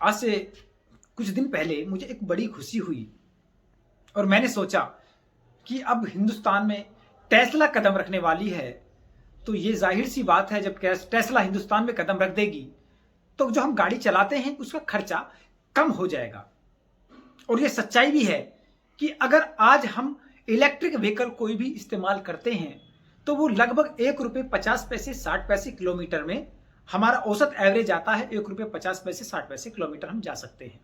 आज से कुछ दिन पहले मुझे एक बड़ी खुशी हुई और मैंने सोचा कि अब हिंदुस्तान में टेस्ला कदम रखने वाली है। तो ये जाहिर सी बात है, जब टेस्ला हिंदुस्तान में कदम रख देगी तो जो हम गाड़ी चलाते हैं उसका खर्चा कम हो जाएगा। और ये सच्चाई भी है कि अगर आज हम इलेक्ट्रिक व्हीकल कोई भी इस्तेमाल करते हैं तो वो लगभग ₹1.50 60 किलोमीटर में, हमारा औसत एवरेज आता है ₹1.50 60 किलोमीटर हम जा सकते हैं।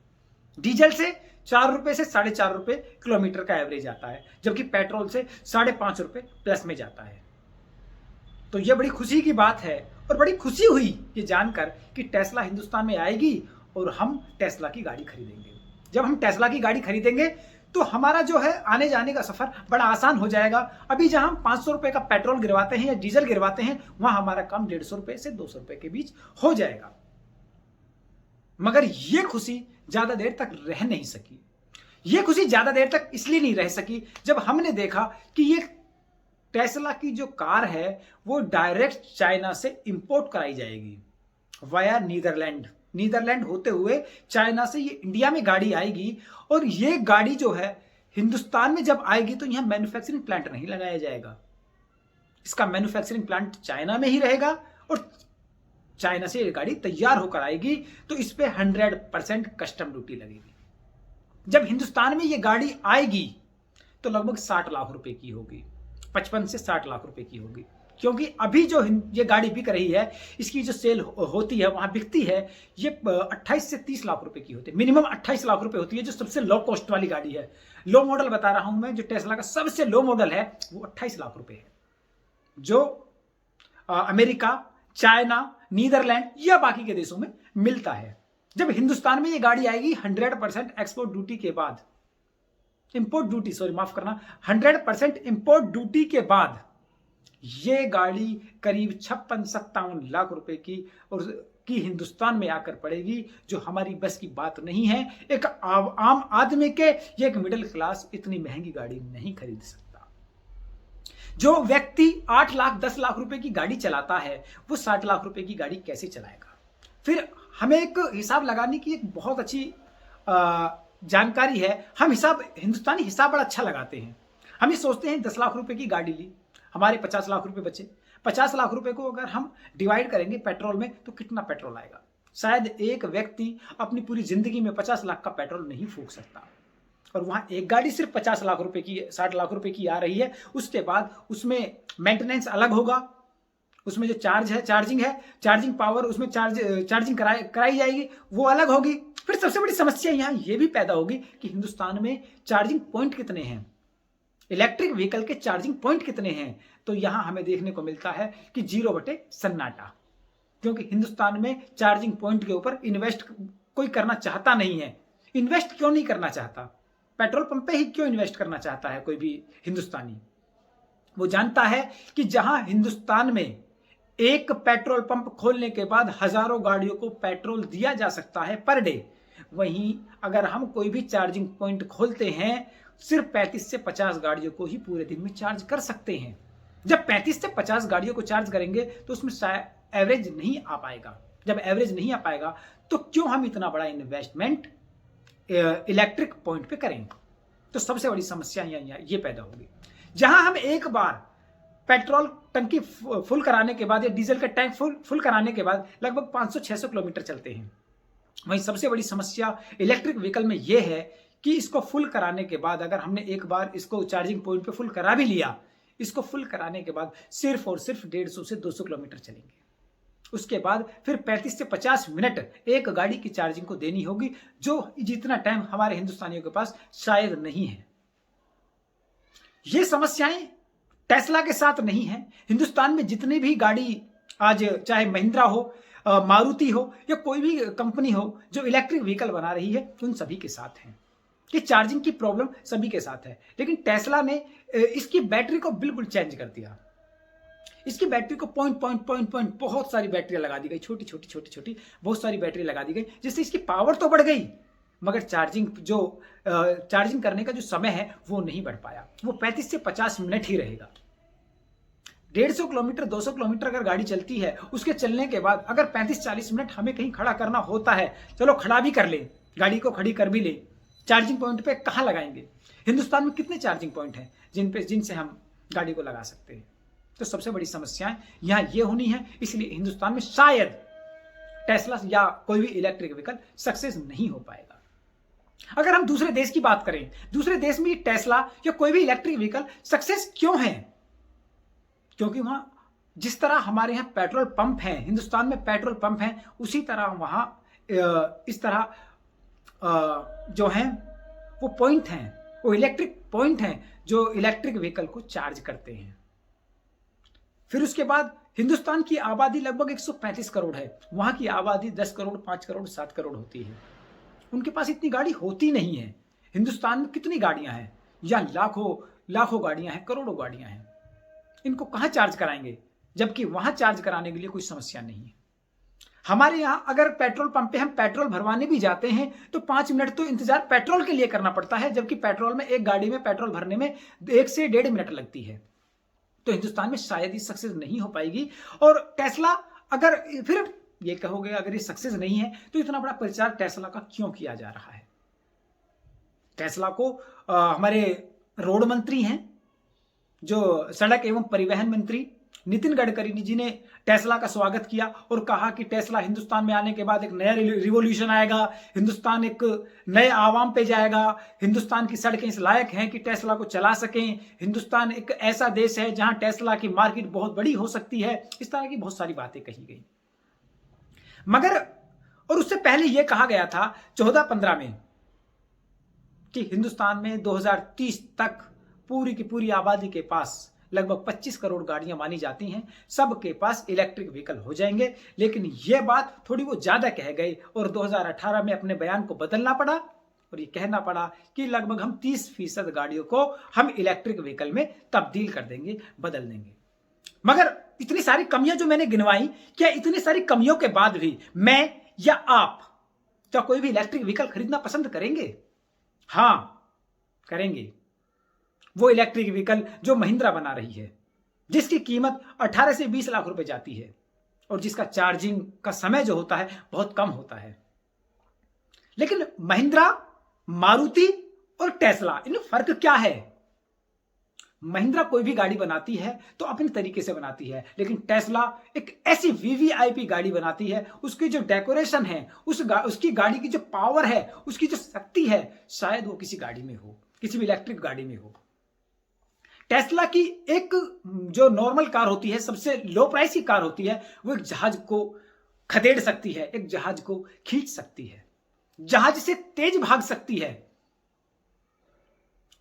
डीजल से ₹4 से ₹4.5 किलोमीटर का एवरेज आता है, जबकि पेट्रोल से ₹5.5 प्लस में जाता है। तो यह बड़ी खुशी की बात है और बड़ी खुशी हुई ये जानकर कि टेस्ला हिंदुस्तान में आएगी और हम टेस्ला की गाड़ी खरीदेंगे। जब हम टेस्ला की गाड़ी खरीदेंगे तो हमारा जो है आने जाने का सफर बड़ा आसान हो जाएगा। अभी जहां हम ₹500 का पेट्रोल गिरवाते हैं या डीजल गिरवाते हैं, वहां हमारा काम ₹150 से ₹200 के बीच हो जाएगा। मगर यह खुशी ज्यादा देर तक रह नहीं सकी। यह खुशी ज्यादा देर तक इसलिए नहीं रह सकी जब हमने देखा कि ये टेस्ला की जो कार है वो डायरेक्ट चाइना से इंपोर्ट कराई जाएगी वाया नीदरलैंड होते हुए चाइना से ये इंडिया में गाड़ी आएगी। और ये गाड़ी जो है हिंदुस्तान में जब आएगी तो यहां मैन्युफैक्चरिंग प्लांट नहीं लगाया जाएगा। इसका मैन्युफैक्चरिंग प्लांट चाइना में ही रहेगा और चाइना से ये गाड़ी तैयार होकर आएगी तो इस पे 100% कस्टम ड्यूटी लगेगी। जब हिंदुस्तान में ये गाड़ी आएगी तो लगभग 60 लाख रुपए की होगी, 55 से 60 लाख रुपए की होगी। क्योंकि अभी जो ये गाड़ी बिक रही है, इसकी जो सेल होती है वहां बिकती है, ये 28 से 30 लाख रुपए की होती है। मिनिमम 28 लाख रुपए होती है, जो सबसे लो कॉस्ट वाली गाड़ी है। लो मॉडल बता रहा हूं मैं, जो टेस्ला का सबसे लो मॉडल है वो 28 लाख रुपए है, जो अमेरिका, चाइना, नीदरलैंड या बाकी के देशों में मिलता है। जब हिंदुस्तान में ये गाड़ी आएगी 100% एक्सपोर्ट ड्यूटी के बाद, इंपोर्ट ड्यूटी, सॉरी माफ करना, 100% इंपोर्ट ड्यूटी के बाद ये गाड़ी करीब 56-57 लाख रुपए की हिंदुस्तान में आकर पड़ेगी, जो हमारी बस की बात नहीं है। एक आम आदमी के, ये एक मिडिल क्लास इतनी महंगी गाड़ी नहीं खरीद सकता। जो व्यक्ति 8 लाख 10 लाख रुपए की गाड़ी चलाता है वो 60 लाख रुपए की गाड़ी कैसे चलाएगा? फिर हमें एक हिसाब लगाने की एक बहुत अच्छी जानकारी है। हम हिंदुस्तानी हिसाब बड़ा अच्छा लगाते हैं। हम ये सोचते हैं 10 लाख रुपए की गाड़ी ली, हमारे 50 लाख रुपए बचे। 50 लाख रुपए को अगर हम डिवाइड करेंगे पेट्रोल में तो कितना पेट्रोल आएगा? शायद एक व्यक्ति अपनी पूरी जिंदगी में 50 लाख का पेट्रोल नहीं फूंक सकता। और वहां एक गाड़ी सिर्फ 50 लाख रुपए की, 60 लाख रुपए की आ रही है। उसके बाद उसमें मेंटेनेंस अलग होगा, उसमें जो चार्जिंग पावर, उसमें चार्जिंग कराई जाएगी, वो अलग होगी। फिर सबसे बड़ी समस्या यहां ये भी पैदा होगी कि हिंदुस्तान में चार्जिंग पॉइंट कितने हैं, इलेक्ट्रिक व्हीकल के चार्जिंग पॉइंट कितने हैं? तो यहां हमें देखने को मिलता है कि 0 बटे सन्नाटा। क्योंकि हिंदुस्तान में चार्जिंग पॉइंट के ऊपर इन्वेस्ट कोई करना चाहता नहीं है। इन्वेस्ट क्यों नहीं करना चाहता? पेट्रोल पंप पे ही क्यों इन्वेस्ट करना चाहता है कोई भी हिंदुस्तानी? वो जानता है कि जहां हिंदुस्तान में एक पेट्रोल पंप खोलने के बाद हजारों गाड़ियों को पेट्रोल दिया जा सकता है पर डे, वहीं अगर हम कोई भी चार्जिंग पॉइंट खोलते हैं सिर्फ 35 से 50 गाड़ियों को ही पूरे दिन में चार्ज कर सकते हैं। जब 35 से 50 गाड़ियों को चार्ज करेंगे तो उसमें एवरेज नहीं आ पाएगा। जब एवरेज नहीं आ पाएगा तो क्यों हम इतना बड़ा इन्वेस्टमेंट इलेक्ट्रिक पॉइंट पे करेंगे? तो सबसे बड़ी समस्या ये पैदा होगी। जहां हम एक बार पेट्रोल टंकी फुल कराने के बाद या डीजल का टैंक फुल कराने के बाद लगभग 500-600 किलोमीटर चलते हैं, वहीं सबसे बड़ी समस्या इलेक्ट्रिक व्हीकल में यह है कि इसको फुल कराने के बाद, अगर हमने एक बार इसको चार्जिंग पॉइंट पे फुल करा भी लिया, इसको फुल कराने के बाद सिर्फ और सिर्फ 150 से 200 किलोमीटर चलेंगे। उसके बाद फिर 35 से 50 मिनट एक गाड़ी की चार्जिंग को देनी होगी, जो जितना टाइम हमारे हिंदुस्तानियों के पास शायद नहीं है। ये समस्याएं टेस्ला के साथ नहीं है। हिंदुस्तान में जितनी भी गाड़ी आज, चाहे महिंद्रा हो, मारुति हो या कोई भी कंपनी हो जो इलेक्ट्रिक व्हीकल बना रही है, उन सभी के साथ है कि चार्जिंग की प्रॉब्लम सभी के साथ है। लेकिन टेस्ला ने इसकी बैटरी को बिल्कुल चेंज कर दिया। इसकी बैटरी को पॉइंट बहुत सारी बैटरियां लगा दी गई, छोटी बहुत सारी बैटरी लगा दी गई, जिससे इसकी पावर तो बढ़ गई मगर चार्जिंग करने का जो समय है वो नहीं बढ़ पाया। वो 35 से 50 मिनट ही रहेगा। 150 किलोमीटर 200 किलोमीटर अगर गाड़ी चलती है, उसके चलने के बाद अगर 35-40 मिनट हमें कहीं खड़ा करना होता है, चलो खड़ा भी कर ले, गाड़ी को खड़ी कर भी ले, चार्जिंग पॉइंट पे कहाँ लगाएंगे? हिंदुस्तान में कितने चार्जिंग पॉइंट हैं जिनसे हम गाड़ी को लगा सकते हैं? तो सबसे बड़ी समस्याएं यहाँ ये होनी है, इसलिए हिंदुस्तान में शायद टेस्ला या कोई भी इलेक्ट्रिक व्हीकल सक्सेस नहीं हो पाएगा। अगर हम दूसरे देश की बात करें, दूसरे देश में टेस्ला या कोई भी इलेक्ट्रिक व्हीकल सक्सेस क्यों है? क्योंकि वहां जिस तरह हमारे यहाँ पेट्रोल पंप हैं, हिंदुस्तान में पेट्रोल पंप हैं, उसी तरह वहां इस तरह जो हैं वो पॉइंट हैं, वो इलेक्ट्रिक पॉइंट हैं जो इलेक्ट्रिक व्हीकल को चार्ज करते हैं। फिर उसके बाद हिंदुस्तान की आबादी लगभग 135 करोड़ है, वहां की आबादी 10 करोड़ 5 करोड़ 7 करोड़ होती है। उनके पास इतनी गाड़ी होती नहीं है। हिंदुस्तान में कितनी गाड़ियां हैं? या लाखों गाड़ियां हैं, करोड़ों गाड़ियां हैं। इनको कहां चार्ज कराएंगे? जबकि वहां चार्ज कराने के लिए कोई समस्या नहीं है। हमारे यहां अगर पेट्रोल पंप पे हम पेट्रोल भरवाने भी जाते हैं तो 5 मिनट तो इंतजार पेट्रोल के लिए करना पड़ता है, जबकि पेट्रोल में एक गाड़ी में पेट्रोल भरने में 1 से 1.5 मिनट लगती है। तो हिंदुस्तान में शायद ही सक्सेस नहीं हो पाएगी। और टेस्ला, अगर फिर ये कहोगे अगर ये सक्सेस नहीं है तो इतना बड़ा प्रचार टेस्ला का क्यों किया जा रहा है? टेस्ला को हमारे रोड मंत्री हैं, जो सड़क एवं परिवहन मंत्री नितिन गडकरी जी ने टेस्ला का स्वागत किया और कहा कि टेस्ला हिंदुस्तान में आने के बाद एक नया रिवॉल्यूशन आएगा, हिंदुस्तान एक नए आवाम पे जाएगा, हिंदुस्तान की सड़कें इस लायक हैं कि टेस्ला को चला सकें, हिंदुस्तान एक ऐसा देश है जहां टेस्ला की मार्केट बहुत बड़ी हो सकती है। इस तरह की बहुत सारी बातें कही गई। मगर और उससे पहले यह कहा गया था 14-15 में कि हिंदुस्तान में 2030 तक पूरी की पूरी आबादी के पास लगभग 25 करोड़ गाड़ियां मानी जाती हैं, सबके पास इलेक्ट्रिक व्हीकल हो जाएंगे। लेकिन यह बात थोड़ी वो ज्यादा कह गए और 2018 में अपने बयान को बदलना पड़ा और ये कहना पड़ा कि लगभग हम 30% गाड़ियों को हम इलेक्ट्रिक व्हीकल में तब्दील कर देंगे, बदल देंगे। मगर इतनी सारी कमियां जो मैंने गिनवाई, क्या इतनी सारी कमियों के बाद भी मैं या आप क्या कोई भी इलेक्ट्रिक व्हीकल खरीदना पसंद करेंगे? हां, करेंगे। वो इलेक्ट्रिक व्हीकल जो महिंद्रा बना रही है, जिसकी कीमत 18 से 20 लाख रुपए जाती है और जिसका चार्जिंग का समय जो होता है बहुत कम होता है। लेकिन महिंद्रा, मारुति और टेस्ला, इनमें फर्क क्या है? महिंद्रा कोई भी गाड़ी बनाती है तो अपने तरीके से बनाती है, लेकिन टेस्ला एक ऐसी वीवीआईपी गाड़ी बनाती है, उसकी जो डेकोरेशन है, उसकी गाड़ी की जो पावर है, उसकी जो शक्ति है, शायद वो किसी गाड़ी में हो, किसी भी इलेक्ट्रिक गाड़ी में हो। टेस्ला की एक जो नॉर्मल कार होती है, सबसे लो प्राइस की कार होती है, वो एक जहाज को खदेड़ सकती है, एक जहाज को खींच सकती है, जहाज से तेज भाग सकती है।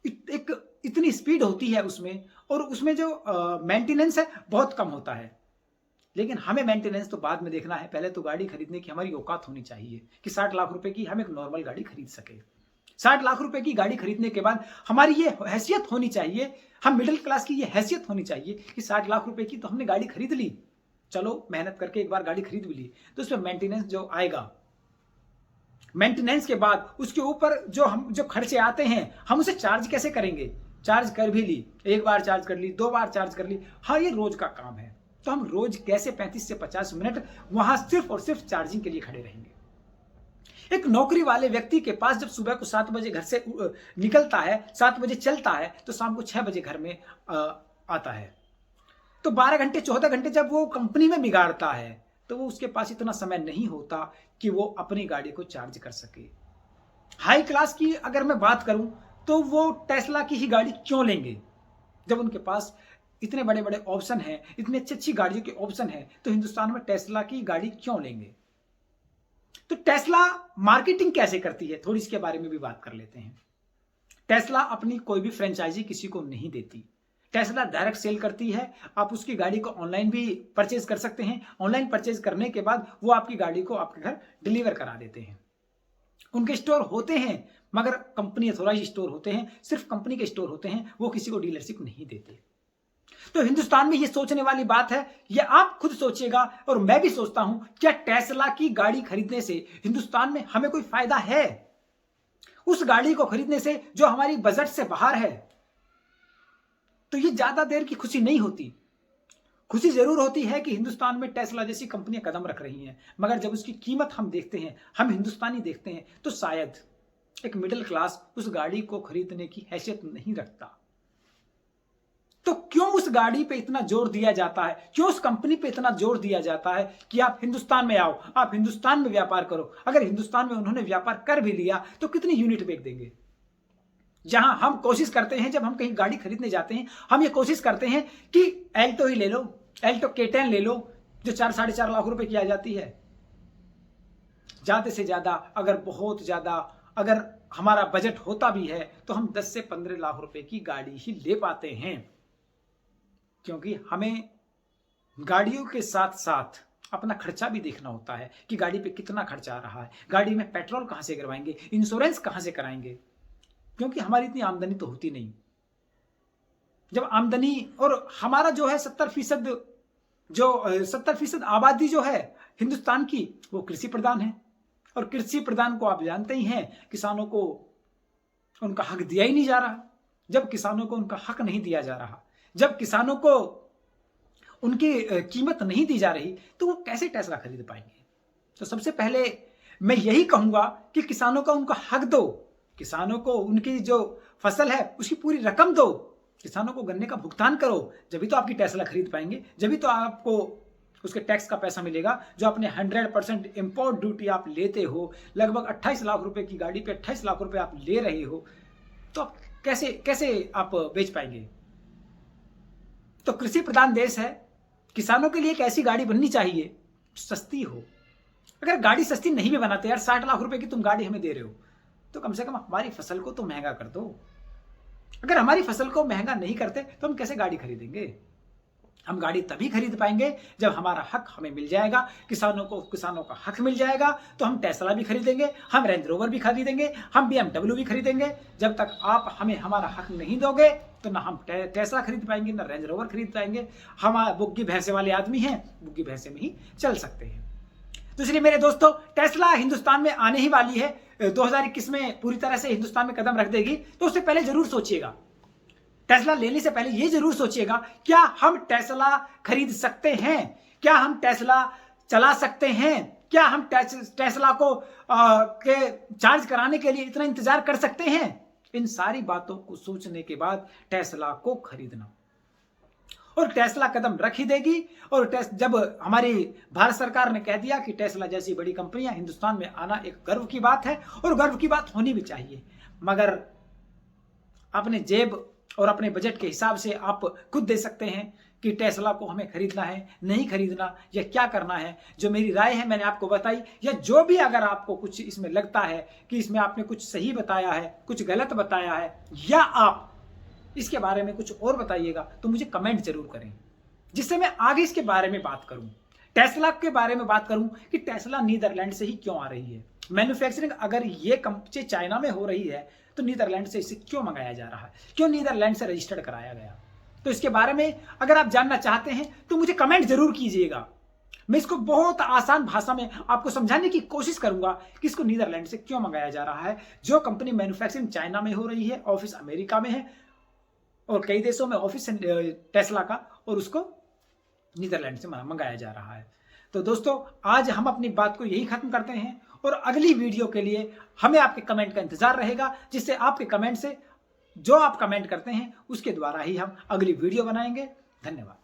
एक इतनी स्पीड होती है उसमें, और उसमें जो मेंटेनेंस है बहुत कम होता है। लेकिन हमें मेंटेनेंस तो बाद में देखना है, पहले तो गाड़ी खरीदने की हमारी औकात होनी चाहिए कि 60 लाख रुपए की हम एक नॉर्मल गाड़ी खरीद सके। 60 लाख रुपए की गाड़ी खरीदने के बाद हमारी ये हैसियत होनी चाहिए, हम मिडिल क्लास की ये हैसियत होनी चाहिए कि 60 लाख रुपए की तो हमने गाड़ी खरीद ली, चलो मेहनत करके एक बार गाड़ी खरीद भी ली, तो उसमें मेंटेनेंस जो आएगा, मेंटेनेंस के बाद उसके ऊपर जो खर्चे आते हैं, हम उसे चार्ज कैसे करेंगे? चार्ज कर भी ली, एक बार चार्ज कर ली, 2 बार चार्ज कर ली, हाँ ये रोज का काम है, तो हम रोज कैसे 35 से 50 मिनट वहां सिर्फ और सिर्फ चार्जिंग के लिए खड़े रहेंगे? एक नौकरी वाले व्यक्ति के पास जब सुबह को 7 बजे घर से निकलता है, 7 बजे चलता है, तो शाम को 6 बजे घर में आता है, तो 12 घंटे 14 घंटे जब वो कंपनी में बिगाड़ता है, तो वो उसके पास इतना समय नहीं होता कि वो अपनी गाड़ी को चार्ज कर सके। हाई क्लास की अगर मैं बात करूं तो वो टेस्ला की ही गाड़ी क्यों लेंगे? जब उनके पास इतने बड़े बड़े ऑप्शन हैं, इतनी अच्छी अच्छी गाड़ियों के ऑप्शन हैं, तो हिंदुस्तान में टेस्ला की गाड़ी क्यों लेंगे? तो टेस्ला मार्केटिंग कैसे करती है, थोड़ी इसके बारे में भी बात कर लेते हैं। टेस्ला अपनी कोई भी फ्रेंचाइजी किसी को नहीं देती, टेस्ला डायरेक्ट सेल करती है। आप उसकी गाड़ी को ऑनलाइन भी परचेज कर सकते हैं, ऑनलाइन परचेज करने के बाद वो आपकी गाड़ी को आपके घर डिलीवर करा देते हैं। उनके स्टोर होते हैं, मगर कंपनी अथॉराइज स्टोर होते हैं, सिर्फ कंपनी के स्टोर होते हैं, वो किसी को डीलरशिप नहीं देते। तो हिंदुस्तान में ये सोचने वाली बात है, ये आप खुद सोचिएगा और मैं भी सोचता हूं, क्या टेस्ला की गाड़ी खरीदने से हिंदुस्तान में हमें कोई फायदा है? उस गाड़ी को खरीदने से जो हमारी बजट से बाहर है, तो ये ज्यादा देर की खुशी नहीं होती। खुशी जरूर होती है कि हिंदुस्तान में टेस्ला जैसी कंपनियां कदम रख रही हैं, मगर जब उसकी कीमत हम देखते हैं, हम हिंदुस्तानी देखते हैं, तो शायद एक मिडिल क्लास उस गाड़ी को खरीदने की हैसियत नहीं रखता। तो क्यों उस गाड़ी पे इतना जोर दिया जाता है, क्यों उस कंपनी पे इतना जोर दिया जाता है कि आप हिंदुस्तान में आओ, आप हिंदुस्तान में व्यापार करो। अगर हिंदुस्तान में उन्होंने व्यापार कर भी लिया तो कितनी यूनिट बेच देंगे। जहां हम कोशिश करते हैं, जब हम कहीं गाड़ी खरीदने जाते हैं, हम ये कोशिश करते हैं कि एल्टो ही ले लो, एल्टो K10 ले लो, जो 4-4.5 लाख रुपए की आ जाती है। ज्यादा से ज्यादा, अगर बहुत ज्यादा अगर हमारा बजट होता भी है तो हम 10 से 15 लाख रुपए की गाड़ी ही ले पाते हैं, क्योंकि हमें गाड़ियों के साथ साथ अपना खर्चा भी देखना होता है कि गाड़ी पे कितना खर्चा आ रहा है, गाड़ी में पेट्रोल कहां से करवाएंगे, इंश्योरेंस कहां से कराएंगे, क्योंकि हमारी इतनी आमदनी तो होती नहीं। जब आमदनी और हमारा जो है 70% आबादी जो है हिंदुस्तान की, वो कृषि प्रधान है। और कृषि प्रधान को आप जानते ही हैं, किसानों को उनका हक दिया ही नहीं जा रहा। जब किसानों को उनका हक नहीं दिया जा रहा, जब किसानों को उनकी कीमत नहीं दी जा रही, तो वो कैसे टेस्ला खरीद पाएंगे। तो सबसे पहले मैं यही कहूंगा कि किसानों का उनका हक दो, किसानों को उनकी जो फसल है उसकी पूरी रकम दो, किसानों को गन्ने का भुगतान करो, जभी तो आपकी टेस्ला खरीद पाएंगे, जभी तो आपको उसके टैक्स का पैसा मिलेगा। जो अपने 100% इंपोर्ट ड्यूटी आप लेते हो, लगभग 28 लाख रुपए की गाड़ी पे 28 लाख रुपए आप ले रहे हो, तो आप कैसे आप बेच पाएंगे। तो कृषि प्रधान देश है, किसानों के लिए एक ऐसी गाड़ी बननी चाहिए सस्ती हो। अगर गाड़ी सस्ती नहीं भी बनाते यार, 60 लाख रुपए की तुम गाड़ी हमें दे रहे हो, तो कम से कम हमारी फसल को तो महंगा कर दो। अगर हमारी फसल को महंगा नहीं करते तो हम कैसे गाड़ी खरीदेंगे। हम गाड़ी तभी खरीद पाएंगे जब हमारा हक हमें मिल जाएगा, किसानों का हक मिल जाएगा, तो हम टेस्ला भी खरीदेंगे, हम रेंज रोवर भी खरीदेंगे, हम BMW भी खरीदेंगे। जब तक आप हमें हमारा हक नहीं दोगे तो ना हम टेस्ला खरीद पाएंगे, ना रेंज रोवर खरीद पाएंगे। हम बुग्गी भैंसे वाले आदमी हैं, बुग्गी भैंसे में ही चल सकते हैं। तो इसलिए मेरे दोस्तों, टेस्ला हिंदुस्तान में आने ही वाली है, 2021 में पूरी तरह से हिंदुस्तान में कदम रख देगी। तो उससे पहले जरूर सोचिएगा, टेस्ला लेने से पहले ये जरूर सोचिएगा, क्या हम टेस्ला खरीद सकते हैं, क्या हम टेस्ला चला सकते हैं, क्या हम टेस्ला को के चार्ज कराने के लिए इतना इंतजार कर सकते हैं। इन सारी बातों को सोचने के बाद टेस्ला को खरीदना, और टेस्ला कदम रख ही देगी। और जब हमारी भारत सरकार ने कह दिया कि टेस्ला जैसी बड़ी कंपनियां हिंदुस्तान में आना एक गर्व की बात है, और गर्व की बात होनी भी चाहिए, मगर अपने जेब और अपने बजट के हिसाब से आप खुद दे सकते हैं कि टेस्ला को हमें खरीदना है, नहीं खरीदना, या क्या करना है। जो मेरी राय है मैंने आपको बताई, या जो भी अगर आपको कुछ इसमें लगता है कि इसमें आपने कुछ सही बताया है, कुछ गलत बताया है, या आप इसके बारे में कुछ और बताइएगा, तो मुझे कमेंट जरूर करें, जिससे मैं आगे इसके बारे में बात करूं, टेस्ला के बारे में बात करूं कि टेस्ला नीदरलैंड से ही क्यों आ रही है। मैन्युफैक्चरिंग अगर ये कंपनी चाइना में हो रही है तो नीदरलैंड से इसे क्यों मंगाया जा रहा है, क्यों नीदरलैंड से रजिस्टर्ड कराया गया। तो इसके बारे में अगर आप जानना चाहते हैं तो मुझे कमेंट जरूर कीजिएगा। मैं इसको बहुत आसान भाषा में आपको समझाने की कोशिश करूंगा कि इसको नीदरलैंड से क्यों मंगाया जा रहा है। जो कंपनी मैन्युफैक्चरिंग चाइना में हो रही है, ऑफिस अमेरिका में है, और कई देशों में ऑफिस टेस्ला का, और उसको नीदरलैंड से मंगाया जा रहा है। तो दोस्तों, आज हम अपनी बात को यही खत्म करते हैं, और अगली वीडियो के लिए हमें आपके कमेंट का इंतजार रहेगा, जिससे आपके कमेंट से जो आप कमेंट करते हैं उसके द्वारा ही हम अगली वीडियो बनाएंगे। धन्यवाद।